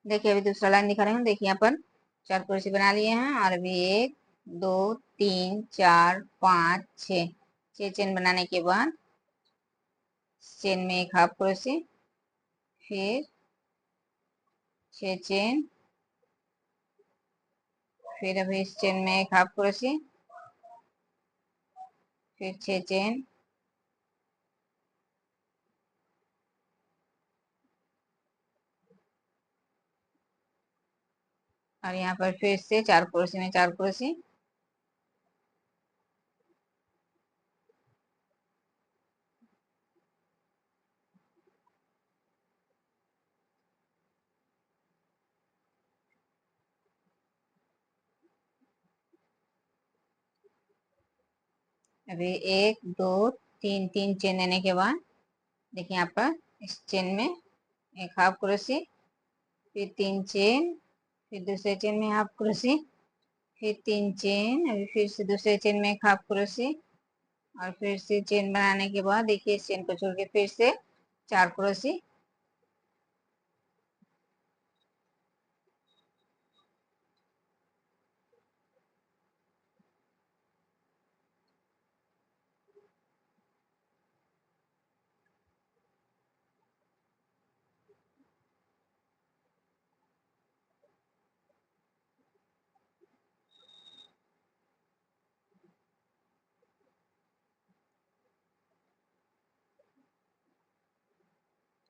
देखिए अभी दूसरा लाइन दिखा रही हूँ। देखिए यहाँ पर 4 क्रोशे बना लिए हैं और अभी 1 2 3 4 5 6 6 चेन बनाने के बाद चेन में एक हाफ क्रोशे, फिर 6 चेन, फिर अभी इस चेन में एक हाफ क्रोशे, फिर 6 चेन, और यहाँ पर फिर से 4 क्रोशे में 4 क्रोशे, अभी 1 2 3 3 चेन देने के बाद देखिए यहाँ पर इस चेन में एक हाफ क्रोशे, फिर 3 चेन, फिर दूसरे चेन में हाफ क्रोशे, फिर 3 चेन, अभी फिर से दूसरे चेन में एक हाफ क्रोशे, और फिर से चेन बनाने के बाद देखिए इस चेन को छोड़ के फिर से 4 क्रोशे,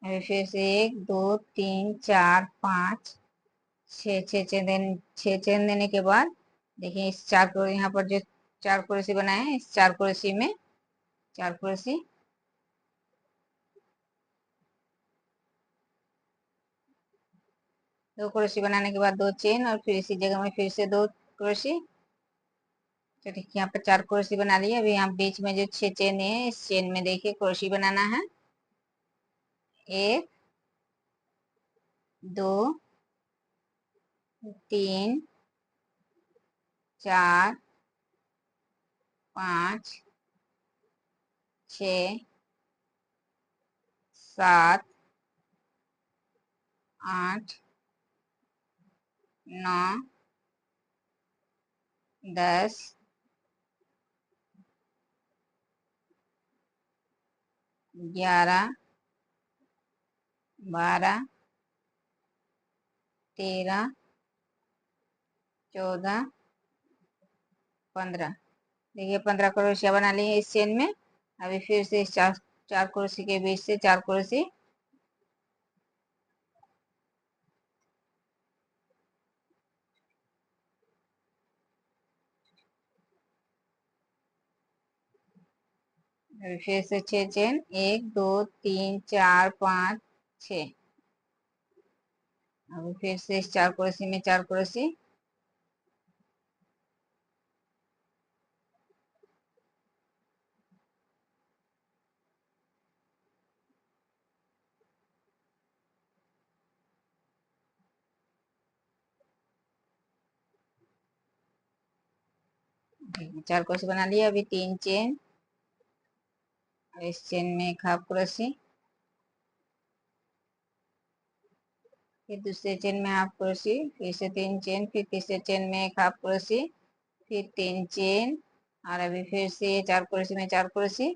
अभी फिर से 1 2 3 4 5 6 6 चेन देने के बाद देखिए इस 4 को यहाँ पर जो 4 क्रोशे बनाए हैं इस 4 क्रोशे में 4 क्रोशे, दो क्रोशे बनाने के बाद 2 चेन, और फिर इसी जगह में फिर से 2 क्रोशे। तो देखिए यहाँ पर 4 क्रोशे बना लिए। अभी यहाँ बीच में जो 6 चेन है इस चेन में देखिए क्रोशे बनाना है। 1 2 3 4 5 6 7 8 9 10 11 12 13 14 15। देखिए 15 क्रोशिया बना लिए इस चेन में। अभी फिर से इस चार क्रोशे के बीच से 4 क्रोशे, अभी फिर से 6 चेन, 1 2 3 4 5 6। अभी फिर से इस 4 क्रोशे में 4 क्रोशे, चार क्रोशे बना लिया। अभी 3 चेन, इस चेन में एक हाफ क्रोशे, फिर दूसरे चेन में हाफ क्रोशे, फिर से 3 चेन, फिर तीसरे चेन में एक हाफ क्रोशे, फिर 3 चेन, और अभी फिर से 4 क्रोशे में 4 क्रोशे,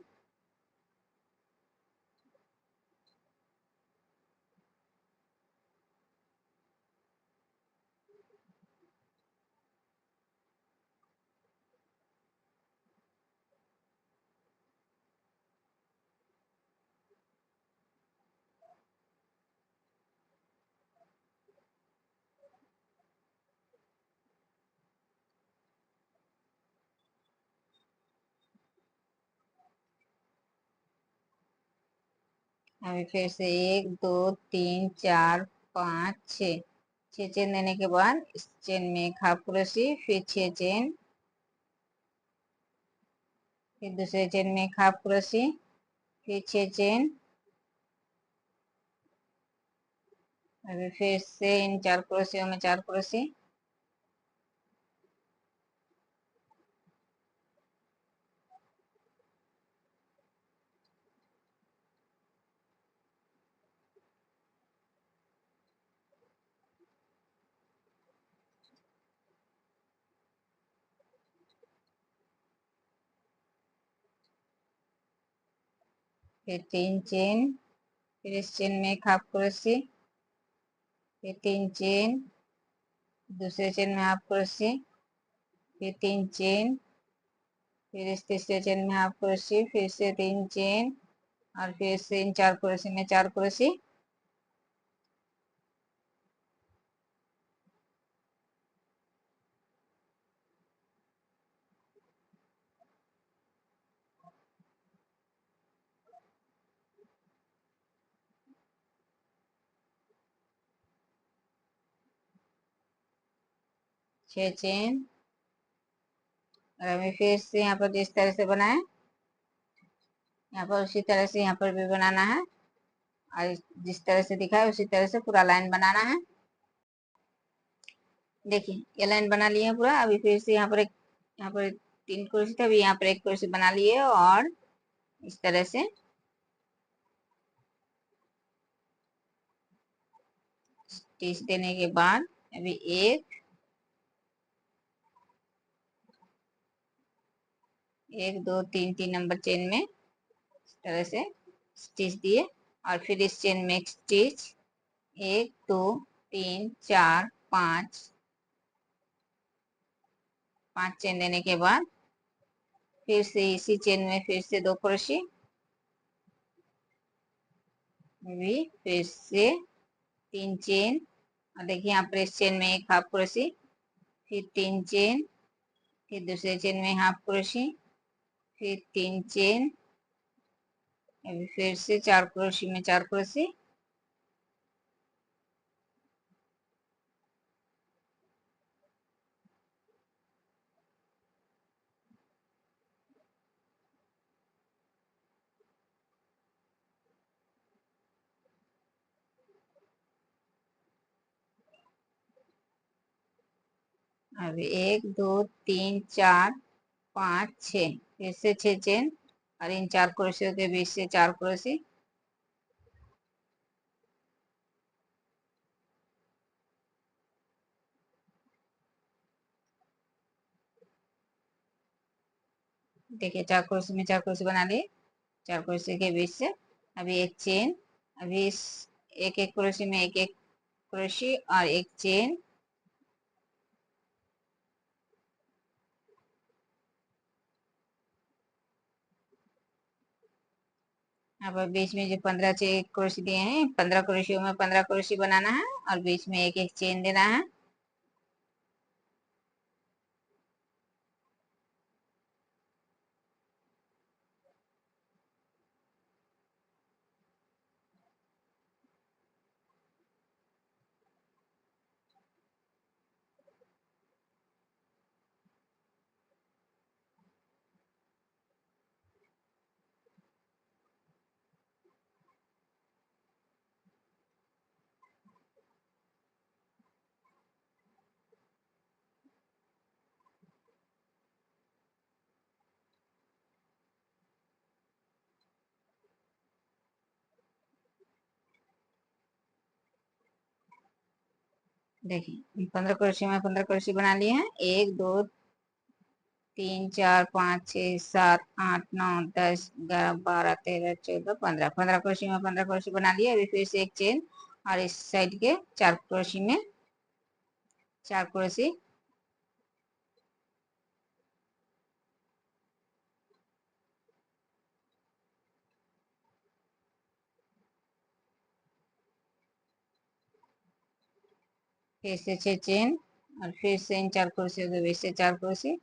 अभी फिर से 1 2 3 4 5 6 6 चेन देने के बाद इस चेन में एक हाफ क्रोशे, फिर 6 चेन, फिर दूसरे चेन में एक हाफ क्रोशे, फिर 6 चेन, अभी फिर से इन 4 क्रोशियों में 4 क्रोशे, फिर 3 चेन, फिर इस चेन में एक हाफ क्रोशे, फिर 3 चेन, दूसरे चेन में हाफ क्रोशे, फिर 3 चेन, फिर इस तीसरे चेन में हाफ क्रोशे, फिर से 3 चेन और फिर से इन 4 क्रोशे में 4 क्रोशे। छह चेन, और हमें फिर से यहाँ पर जिस तरह से बनाए यहाँ पर उसी तरह से यहाँ पर भी बनाना है, और जिस तरह से दिखा है उसी तरह से पूरा लाइन बनाना है। देखिए ये लाइन बना लिए हैं पूरा। अभी फिर से यहाँ पर 3 कुर्सी थे, अभी यहाँ पर 1 कुर्सी बना लिए और इस तरह से स्टिच देने के बाद अभी 1 2 3 नंबर चेन में इस तरह से स्टिच दिए, और फिर इस चेन में एक स्टिच, 1 2 3 4 5 चेन देने के बाद फिर से इसी चेन में फिर से 2 क्रोशे, अभी फिर से 3 चेन, और देखिए यहाँ पर इस चेन में एक हाफ क्रोशे, फिर 3 चेन, फिर दूसरे चेन में हाफ क्रोशे, फिर 3 चेन, अभी फिर से 4 क्रोशे में 4 क्रोशे, अभी 1 2 3 4 5 6, फिर से 6 चेन और इन 4 क्रोशियों के बीच से 4 क्रोशे, देखिए 4 क्रोशे में 4 क्रोशे बना लिए। 4 क्रोशे के बीच से अभी एक चेन, अभी इस एक एक क्रोशे में एक एक क्रोशे और एक चेन, अब बीच में जो 15 क्रोशे दिए हैं 15 क्रोशियों में 15 क्रोशे बनाना है और बीच में एक एक चेन देना है। देखिए 15 क्रोशे में 15 क्रोशे बना लिए हैं। 1 2 3 4 5 6 7 8 9 10 11 12 13 14 15 क्रोशे में 15 क्रोशे बना लिए। अभी फिर से एक चेन और इस साइड के 4 क्रोशे में 4 क्रोशे, फिर से 6 चेन और फिर से इन 4 क्रोशियों के बीच से 4 क्रोशे,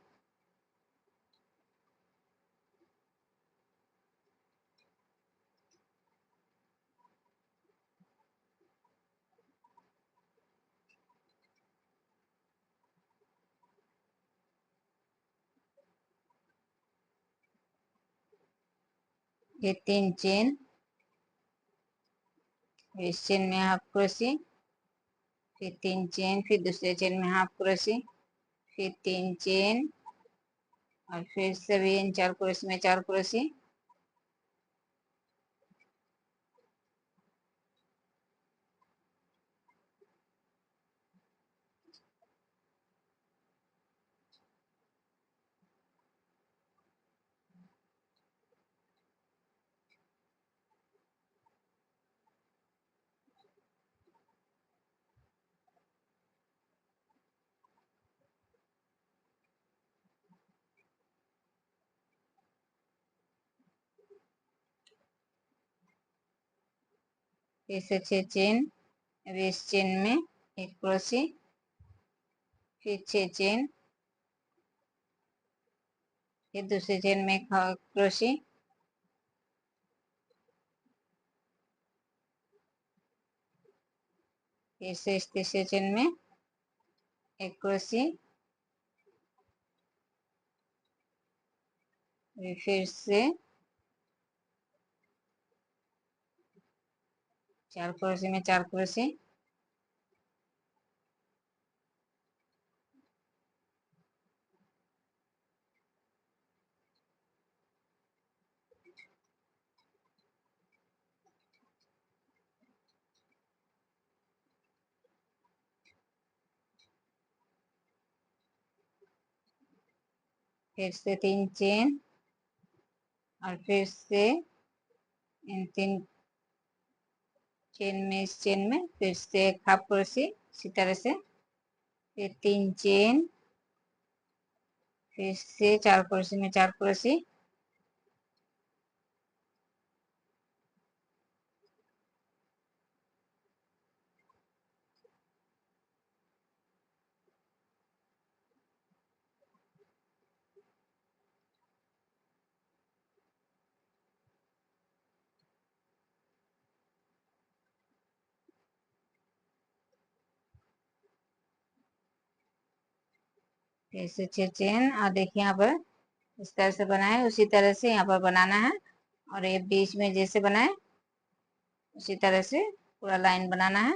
ये 3 चेन, इस चेन में हाफ क्रोशे, फिर 3 चेन, फिर दूसरे चेन में हाफ क्रोशे, फिर 3 चेन और फिर से भी इन 4 क्रोशे में 4 क्रोशे, फिर से 6 चेन, अब इस चेन में एक क्रोशी, फिर 6 चेन, फिर दूसरे चेन में एक क्रोशी, फिर से इस तीसरे चेन में एक क्रोशी, फिर से 4 क्रोशी में 4 क्रोशी, फिर से 3 चेन, और फिर से इन 3 चेन में इस चेन में फिर से एक हाफ क्रोशी, इसी तरह से फिर 3 चेन, फिर से 4 क्रोशी में 4 क्रोशी, फिर से 6 चेन, और देखिए यहाँ पर इस तरह से बनाए, उसी तरह से यहाँ पर बनाना है, और ये बीच में जैसे बनाए उसी तरह से पूरा लाइन बनाना है।